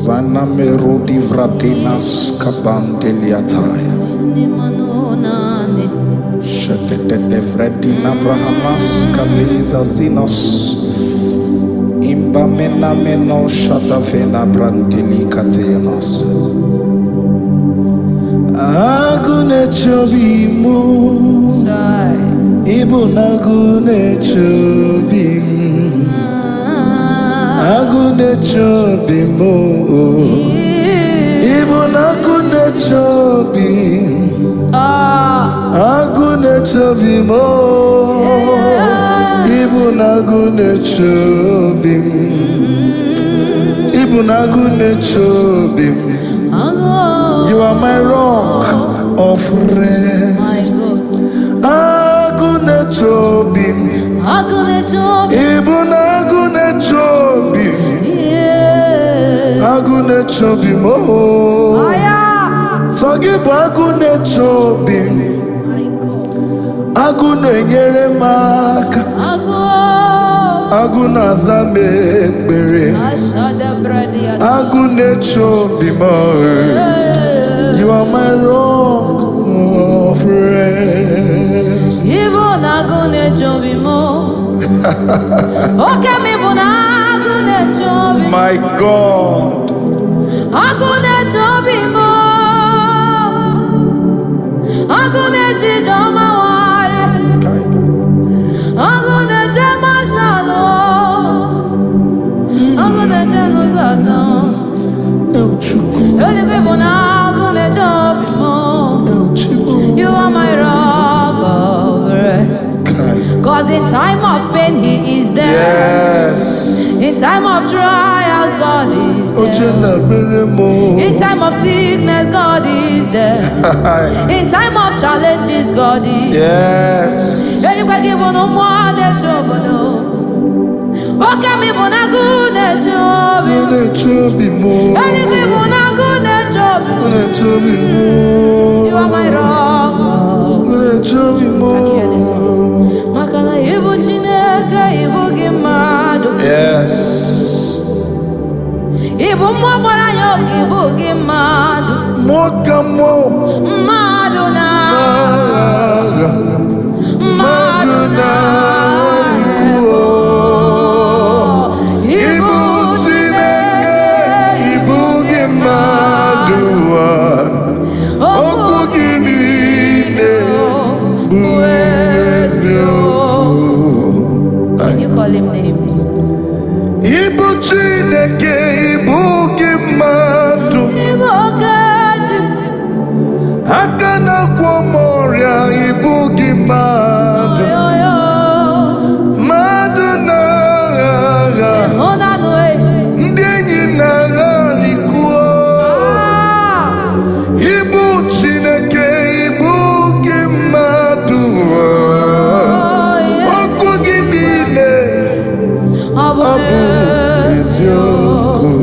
Zana merudi vratinas kabanteliataya. Shetete vretina brahamas kaliza zinos. Imba mena meno shatavena brandelikatenos. Agune chobimo. Ibu nagune chobim. Agune chobimo. Ibu nagune chobim. Agune chobimo. Ibu nagune chobim. Ibu nagune chobim. You are my rock of rest. Agune chobim. Ibn agune chobim. Agune chobim. Oh, Sogibu agune chobim. Agune nyeremaka. Agune azame ekbere. Agune chobim. You are my rock of rest. Ibn agune chobimo. My God. Agune chobimo. Agune chijomaware. Agune chemashalo. Agune chenuzadon. You are my rock of rest. Cause in time of pain he is there. Yes. In time of trials God is there. In time of sickness God is there. In time of challenges God is there. Yes. You are my rock. Can you hear this song? Yes. Can you call him names? Ibu Chineke, Ibu Gimadu, AGWO ORIA, Ibu Gimadu, Maduna, Ndenyi na Rikuo, Ibu Chineke, Ibu Gimadu, Okugidine, Abu Izyoku.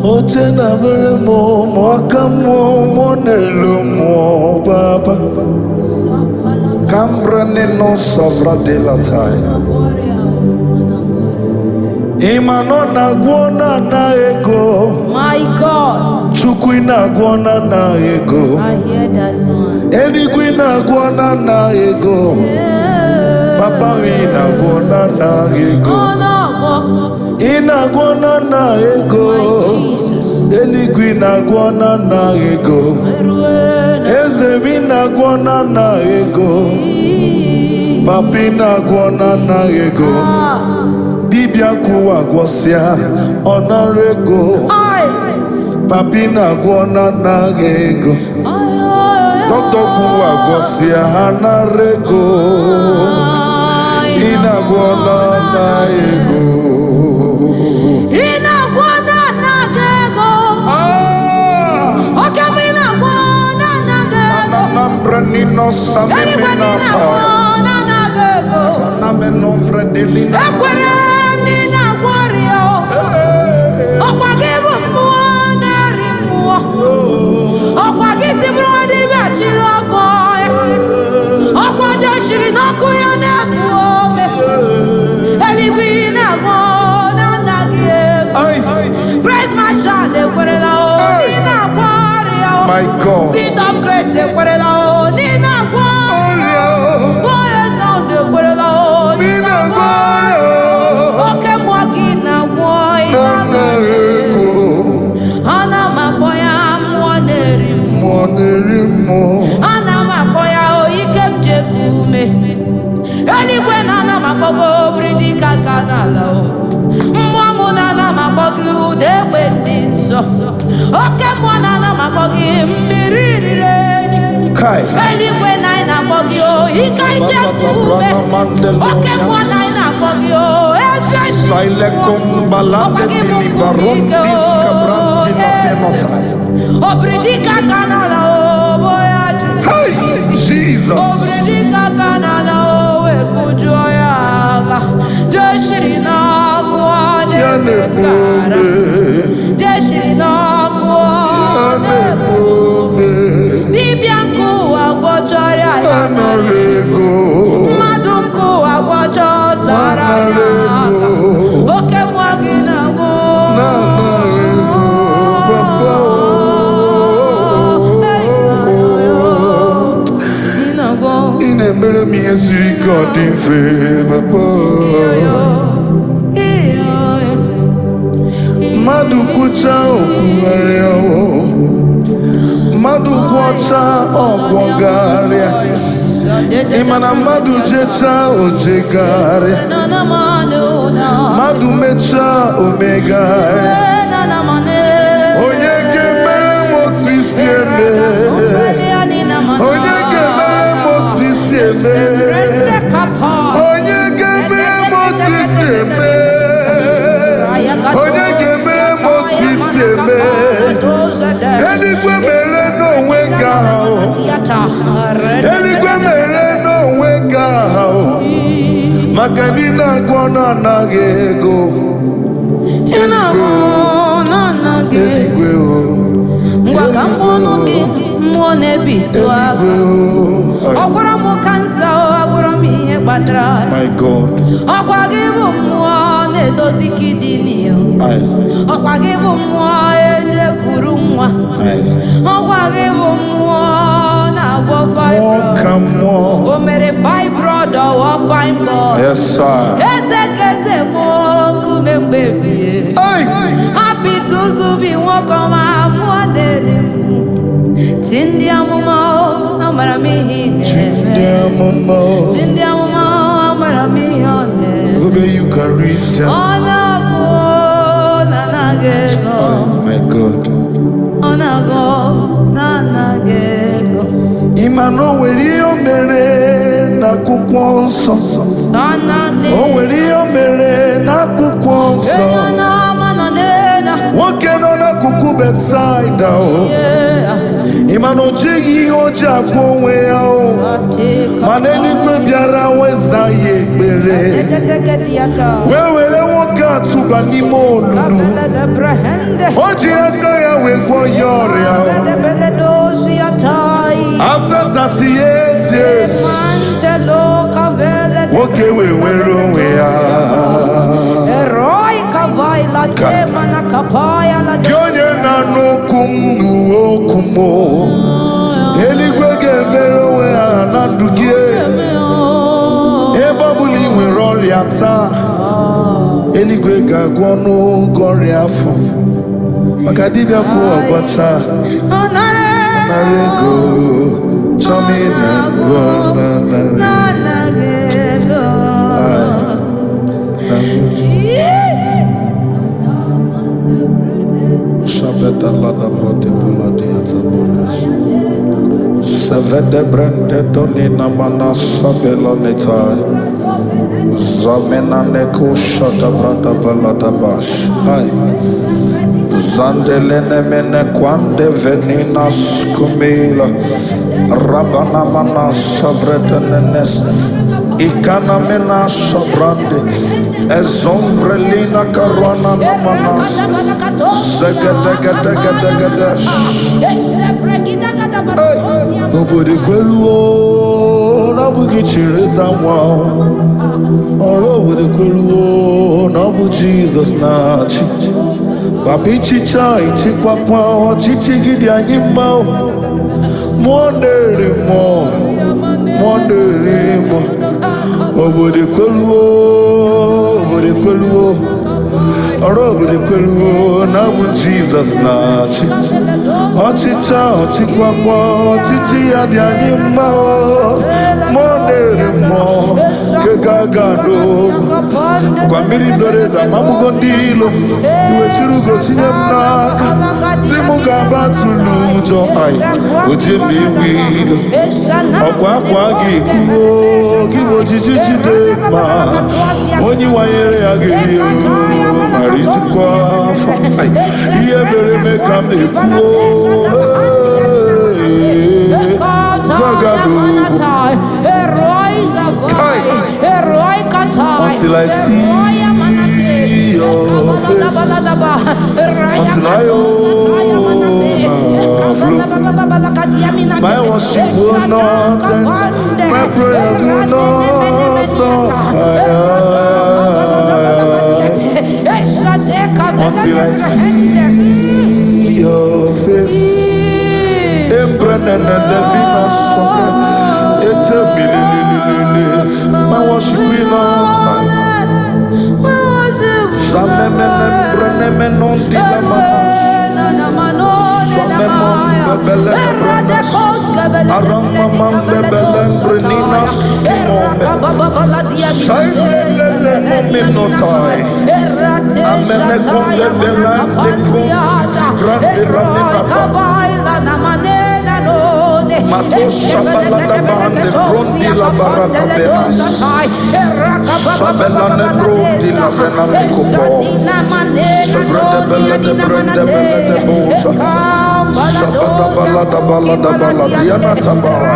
Otena vere mo mwakamo monelo mo baba Cambra ne no savra de la taille Imano na guona na ego. My God. Chukwi na guona na ego. I hear that one. Eligwi na guona na ego. Papa ina guona na ego. Oh no. Ina guona na ego. Eligwi na guona na ego. Ezevi na guona na ego. Papi na guona na ego. Dibia kuwa gwosia onarego. Papi na guona na ego. Doctor kuwa gwosia hanarego. Ina guona na ego. Ina guona na ego. Okay, mina guona na ego. Nambrani no samina ta. Nameno fredelina. Nina Wario. Okwagibu muona rimuo. Okwagiti brodi bachiro foy. Okwajashiri no kuya nebuome. Eligwina wona nagiego. Praise Marshal ekwerela o Nina Wario. My God. Seat of grace ekwerela o Nina Wario. Boye sound ekwerela o Nina Wario. Ana maboya o ikem jekume. Eligwe na na mabogo bridika kanala o. Mwamu na na mabogi udegbe ndi nso. Oke mwana na mabogi mmiriri reni. Eligwe na ina bogi o ika jekume. Oke mwana ina bogi o Sailekum balande deliverondis kabranti notenota. Obridika kanala o boya. Hey, Jesus. Obridika kanala o ekujoyaga. Jeshirina kuane bekara. Jeshirina kuane pume. Dibianku agwochoya Anarego. Madunku agwocho saraya. Oke mwagina go. Mere mi esiri God in favor. Madu kucha okuaria o. Madu kucha okwogaria. Imana madu jecha ojegaria. Madu mecha omegaria. Onye kemere motu eme. Onye kemere motu eme. Onye kemere motu eme. Onye kemere motu eme. Eligwe mere n'onwe ga o. Eligwe mere n'onwe ga o. Maka ni na-agwọ na-anaghị ego. Eligwe o. Ngwa ka mkpọnụ gị mmụọ na-ebitu agha. Ọgwara m kansa, ọgwara m ihe kpatara. My God. Ọkwa gị bụ mmụọ na-edozi kidini. Ọkwa gị bụ mmụọ ejekuru nwa. Ọkwa gị bụ mmụọ na-agwọ fibroid. O mere fibroid ọwọ fine boy. Yes, sir. Eze keze mụ nkume mgbebie. Apịtụ zubi nwoke ọma mmụọ dere m. Chindi amụma amara m ihe ị na-eme. Chindi amụma amara m ihe ọ na-eme. Obe Eucharistia. Ọ na-agụ na anaghị ego. My God. Ọ na-agụ na anaghị ego. Ịma na o nwere ihe o mere n'akwụkwọ nsọ. O nwere ihe o mere n'akwụkwọ nsọ. Nwoke nọ n'akụkụ Betsaida o. Ịma na o jighị ihe o ji agwọ onwe ya o. Mana eluigwe bịara weza ya ekpere. Wee were nwoke a tụba n'ime olulu. O jiri aka ya wee gwọọ ya ọrịa o. After 38 years, nwoke wee were onwe ya. Gionye na n'okum n'uokumo. Eligwe ga-emere onwe ha na ndụ gị. Ebe ọbụla ị nwere ọrịa taa, eligwe ga-agwọ n'oge ọrịa afọ. Maka dibịa kwụ ọgbacha, nara ego, chọmi na ego, Savede brente donina mana sabeloneta zamena neko shada brada balada bash ay zandelene mene kwande venina skumila rabana mana savretenes ikana mena sabrande ezonvrelina karwana namanas zegedegedegedegede nobody kweluo nabugi chireza mwa oro nobody kweluo nabu Jesus nachi papi chicha ichikwakwa chichi gidi anyima mondere mo nobody kweluo oro nobody kweluo nabu Jesus nachi ọchịcha ọchịkwakwa ọchịchị ya dị anyị mma mọ na-ere mmụọ nke ga-aga n'ogu kwa mmiri zoro ezo amagbugo ndị ilo iwechiri ugo tinye m n'aka si mụ ga-aba tụlụ ụjọ anyị oje mba iwu ilo ọkwa akwa gị kwuo gị bụ ojiji jide ma onye wanyere ya ga-eri mara ijikwa afọ ihe mere eme ka m na-ekwuo until I see your face, until I overflow. My worship will not end, my prayers will not stop. Until I see your face. My worship will not end. Matosha balada bande fronti la barata benas Sabelane brondi la vena mikopo Sabrade belade brende belade bosa Sabada balada diana tabawa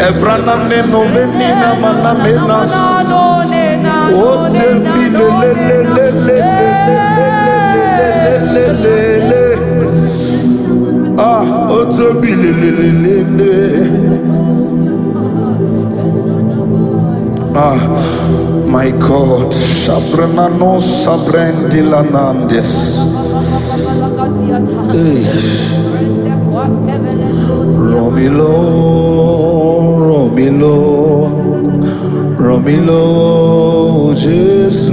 Ebrana neno venina mana menas Ote bilelelelelelelelelelelelelele my God, Shabranano Sabrendilanandis. Romilo, Jesus,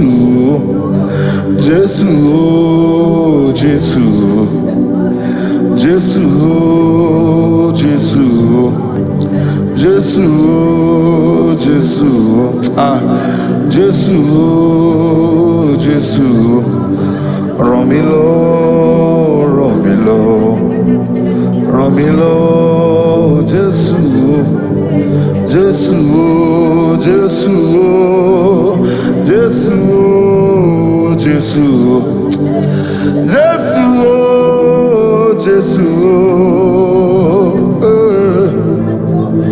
Romilo,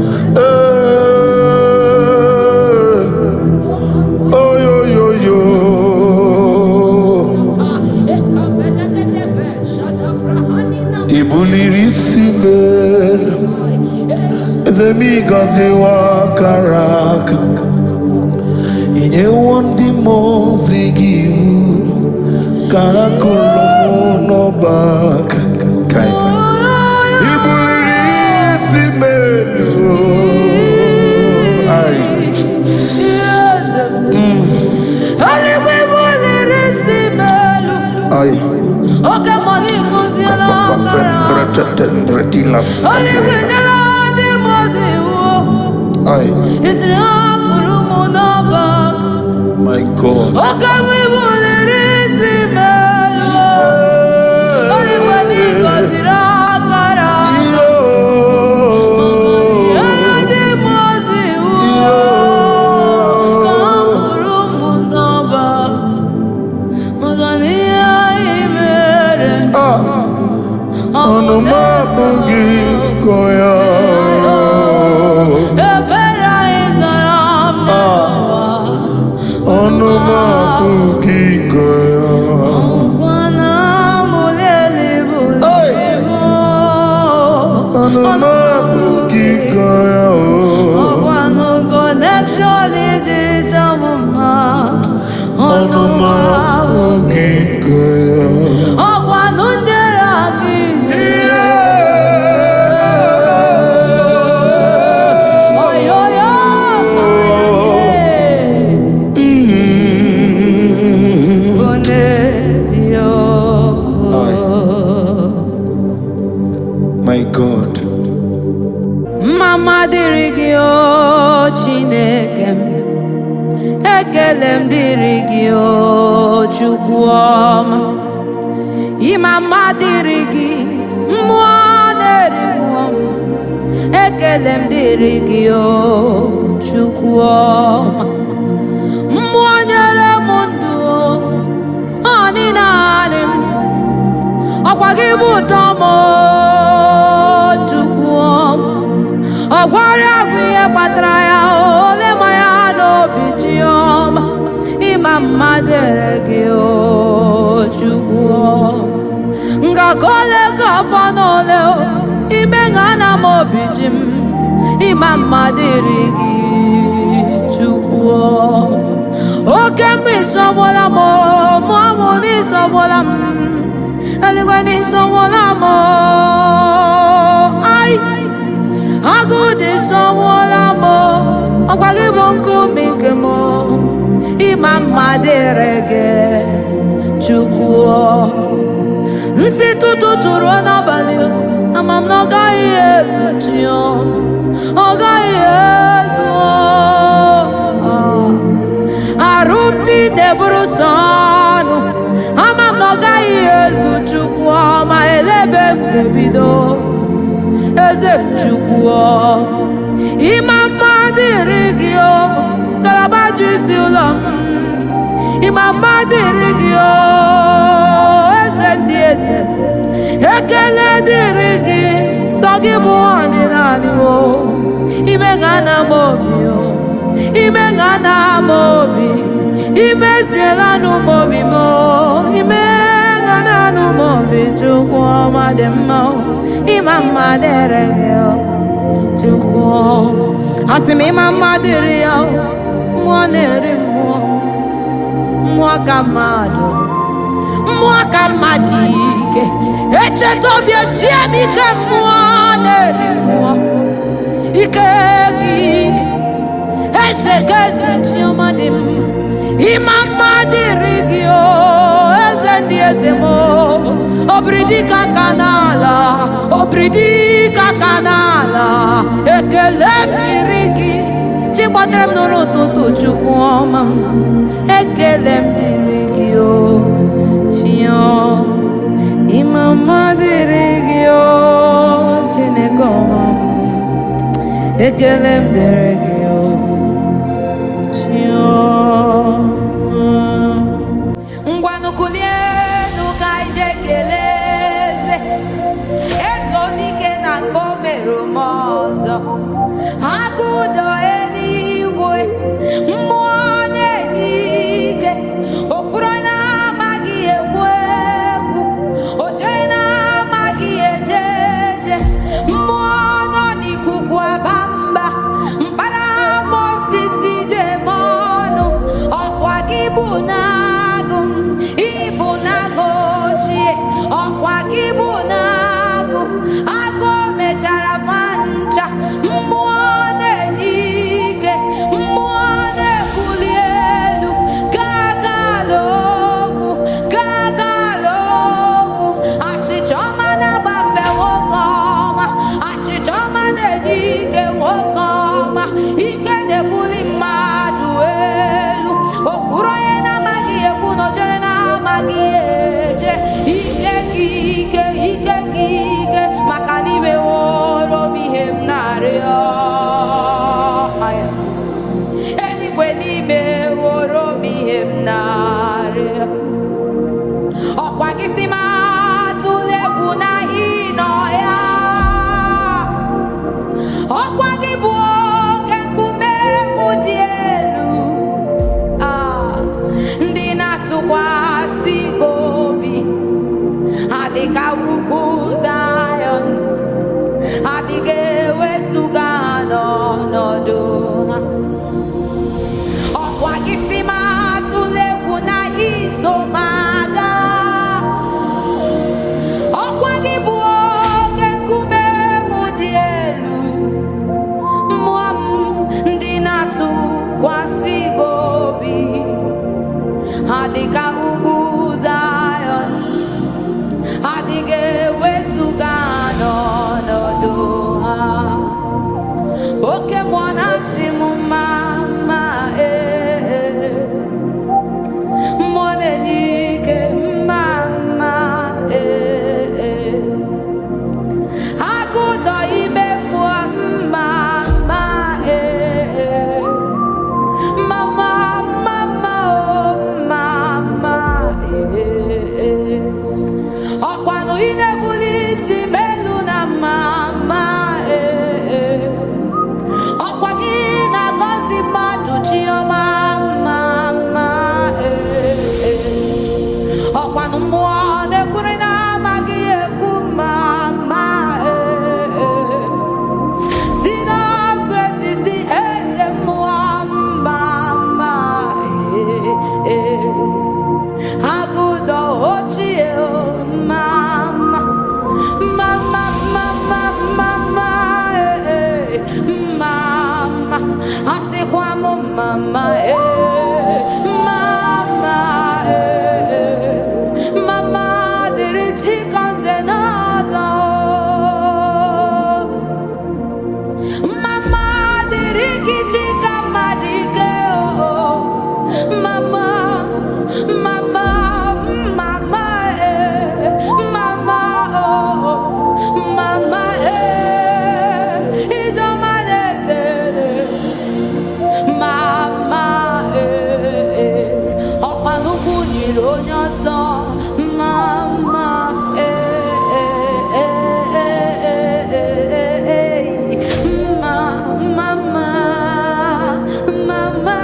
Zemigazi wakaraka inye wondi moz Kakulumo no baka. Kai. Ibulisi melu. Ay. Ay. Oke moni kuziela Ay. My God. My God. Mama dirigio Chinekem Ekelem dirigio Chukwuoma Imama dirigi Mwanerimwom Ekelem dirigio Chukwuoma Mwanyere mundu Aninanim Akwagibu tomo Ogwara gwiye patraya ole maya no bichiom Imama deregio chukwo Nga kole kafanole Imengana mo bichim Imama deregi chukwo Oke mbiso mola mo Mwamu niso mola Eligwe niso mola mo Ay Agudi someone more, a bagabonko make more. Imama derege chukwo. Instituto to run a balio. Amam no guy is chion. O guy is Arumni nebrosano. Amam no guy is chukwo. My elebe bebido. Chukwo Imama dirigio Kalabaji siulam Imama dirigio Ese Ekele dirigi Sogibu aninaniwo Imengana mobio Imengana mobi Imezielanu mobi mo Imengana nu mobi Chukwo mademo Imama deregio chukwo Asimi mama dirio Mwaneri mwa kamado Mwa kamadike Eche tobie siemike mwaneri mwa Ike gig Ese kezi chiomadim Imama dirigio Eze ndiezemo Obridika kanala Ekelem dirigi Chibadrem nuru tutu chukwoma Ekelem dirigi o Chion Imama dirigi o Chinekoma Ekelem dirigi o Chion Ngwanu kulie Nukai jekeleze Ezonike na komero mozo Agudo eligwe Mwone nige Okurona magi egwegu Ojoina magi ejeje Mwono ni kukwa bamba Mpara ike ike ike maka n'ime woro m ihe m na-arịọ eluigwe n'ime woro m ihe m na-arịọ ọkwa gị si m atụla egwu na ịnọ ya ọkwa gị bụ oke nkume m dị elu ndị na-atụkwasị gị obi ha dịka ugwu Zayọn adịghị ewezuga ha n'ọnọdụ ha ọkwa gị si m atụla egwu na iso m aga ọkwa gị bụ oke nkume m dị elu mmụọ m ndị na-atụkwasị gị obi ha dịka ugwu Zayọn adịghị ewezuga n'ọnọdụ ha oke mmụọ na-asị m mma mma mmụọ na-enye ike mma mma agụ ụzọ ime mmụọ mma mma mama mama mma mma ọkwanụ ị na-ebuli isi m elu na mma mma ọkwa gị na-agọzi mmadụ chiọma mma mma ọkwanụ mmụọ na-ekwuri na-amaghị ekwu mma mma si na grace si eze mmụọ mma mma agụdọ ochie mma mma mma mma mma mma mma mma asịkwa m mma mma mama dịrị chikanze n'ọzọ mama dịrị gị chika mmadụ ike mama mama mama mama mama idoma na-ekele mama ọkpanukwu nyiri onye ọsọ mama mama mama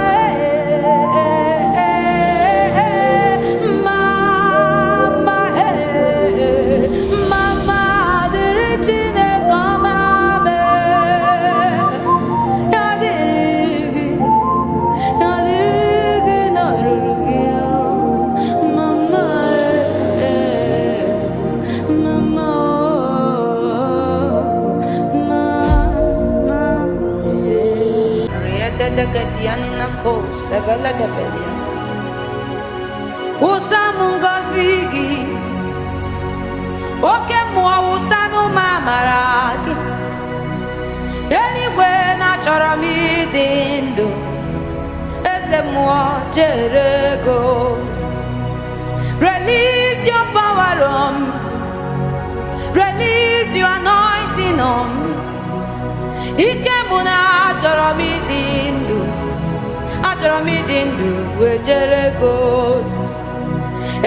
mama dịrị Chineke ọma ya dịrị gị n'ọrụrụ gị mama mama mama Riededegedianina ko seveledebelianta usamu ngozi gị oke mmụọ wụsanụ m amara gị eluigwe na-achọrọ m ịdị ndụ eze mmụọ jere gozi release your power on me release your anointing on me ike mụ na achọrọ m ịdị ndụ wee jere gozi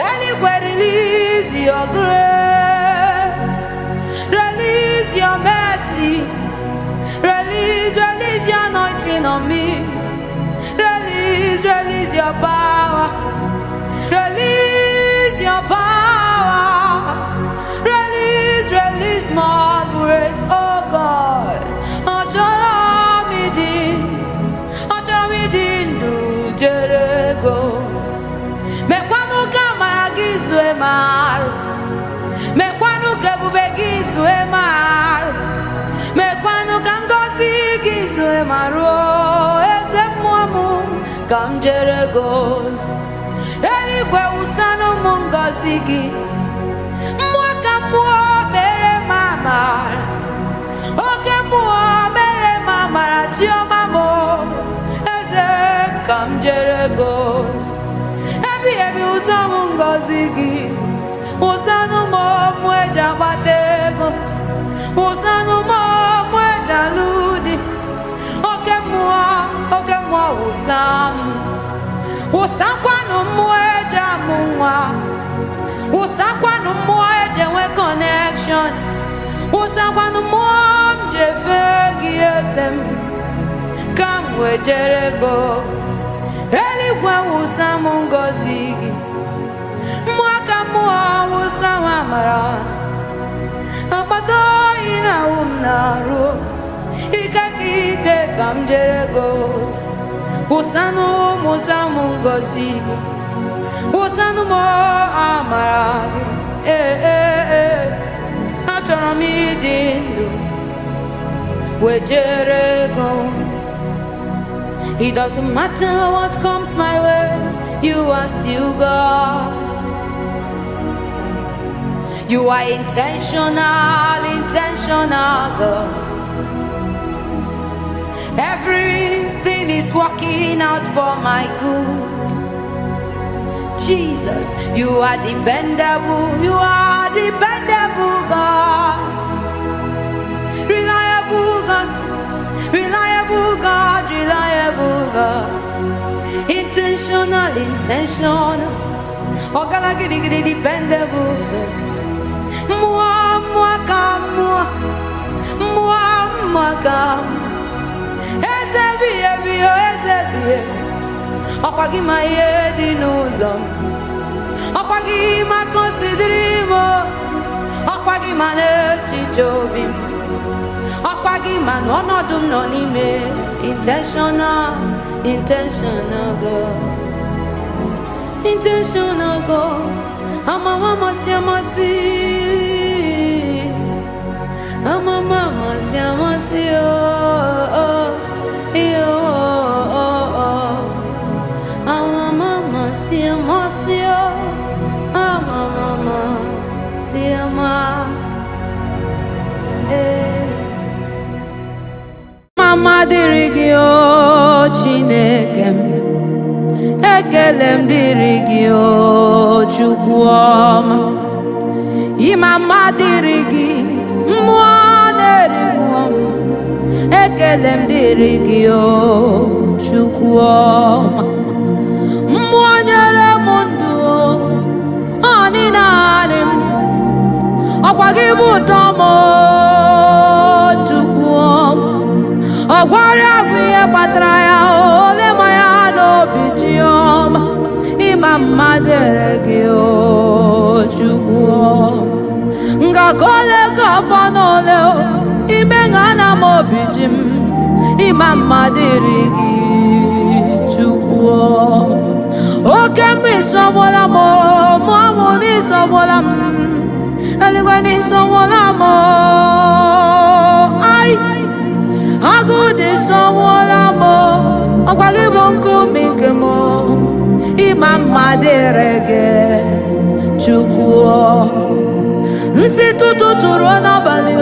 eluigwe release your grace release your mercy release your anointing on me release your power release your power release more grace oh God achọrọ m ịdị ndụ jere gozi mekwanụ ka amara gị zue m arụ mekwanụ ka ebube gị zue m arụ mekwanụ ka ngọzi gị zue m arụ eze mmụọ m ka m jere gozi eluigwe wụsanụ m ngọzi gị mmụọ ka mmụọ mere m amara oke mmụọ mere m amara chiọma m eze ka m jere gozi ebi ụzọ m ngọzi gị ụzọnụ m Usakwanu mweje munwa. Usakwanu mweje we connection. Usakwanu mweje fegi esem. Kamwe jeregos. Eligwe usamungozigi. Mwaka mwa usamamara. Abado ina umnaru. Ikakike kamjeregos. Usanu musamungozi. Usanu mo amaragi. Achoramidindo. Wejeregos. It doesn't matter what comes my way, you are still God. You are intentional God. Everything is working out for my good. Jesus, you are dependable God. Reliable God. Intentional. Oh, God, dependable God. Moi, Ezebie. Okwagi ma yedi n'ụzọ. Okwagi ma consideri mo. Okwagi ma n'echiche obi m. Okwagi ma n'ọnọdụ m nọ n'ime. Intentional God. Intentional God. Amama masi. Amama masi oh. Amama masi oh. Amama masi Mama dịrị gị o Chineke m. Ekele m dịrị gị o Chukwu ọma. Imama dịrị gị mmụọ na-eri mmụọ m. Ekele m dịrị gị o Chukwu ọma. Mmụọ nyere m ndụ o ọnịnaanị m. Ọkwa gị bụ ụtọ m o Chukwu ọma. Ọgwara bụ ihe kpatara ya ole ma ya n'obi chiọma. Ịma mma dịrị gị o Chukwu ọma. Ngakole gọfọ n'ole o ime ngana m obi ji m. Ịma mma dịrị gị Chukwu ọma. Oke mgbe ịsọgbola m mụọ mụ n'ịsọgbola m. Eluigwe n'ịsọgbola m ai. Agụ dị sọgbola m. Ọkwa gị bụ nkume nke m. Ịma mma dịrị gị Chukwu ọma. Nsi tụtụrụ n'abalị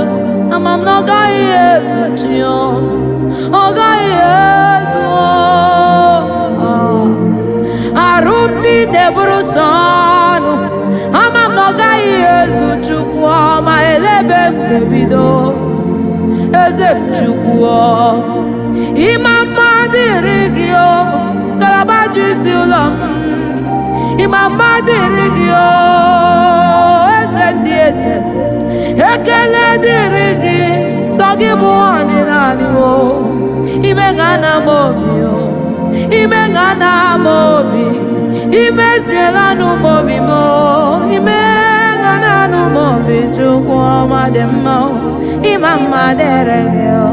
ama m na ọ gaghị ezu chiọma. Ọ gaghị ezu arụ m niile bụrụ sọ ọnụ. Ama m na ọ gaghị ezu Chukwu ọma. Elebe m ga-ebido eze m Chukwu ọma. Ịma mma dịrị gị o ngalaba ji isi ụlọ m. Ịma mma dịrị gị o eze ndị eze. Ekele dịrị gị sọ gị bụ ọdịnala o. Ime ga-ana m obi o. Ime ga-ana m obi. Imeziela n'ụmụ obi m o. Ime ga-ana n'ụmụ obi Chukwu ọma dị mma o. Ịma mma dịrị gị o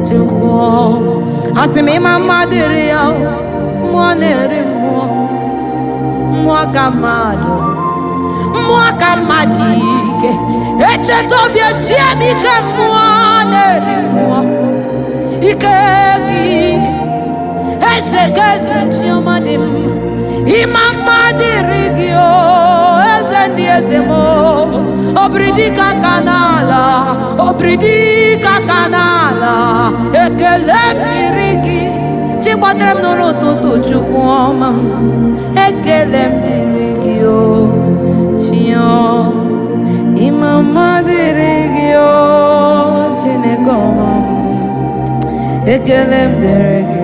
Chukwu ọma. Asị m ịma mma dịrị ya o. Mmụọ na-eri mmụọ. Mmụọ ka mmadụ. Mmụọ ka mmadụ ike. Echeta obi esie m ike. Mmụọ na-eri mmụọ. Ike gị ike. Eze ka eze chiọma dị mma. Ịma mma dịrị gị o eze ndị eze m. Obridika ka n'ala. Obridika ka n'ala. Ekele m dịrị gị. Chikwatere m n'ụlọ ụtụtụ Chukwu ọma m. Ekele m dịrị gị o Chiọma. Ịma mma dịrị gị o Chineke ọma m. Ekele m dịrị gị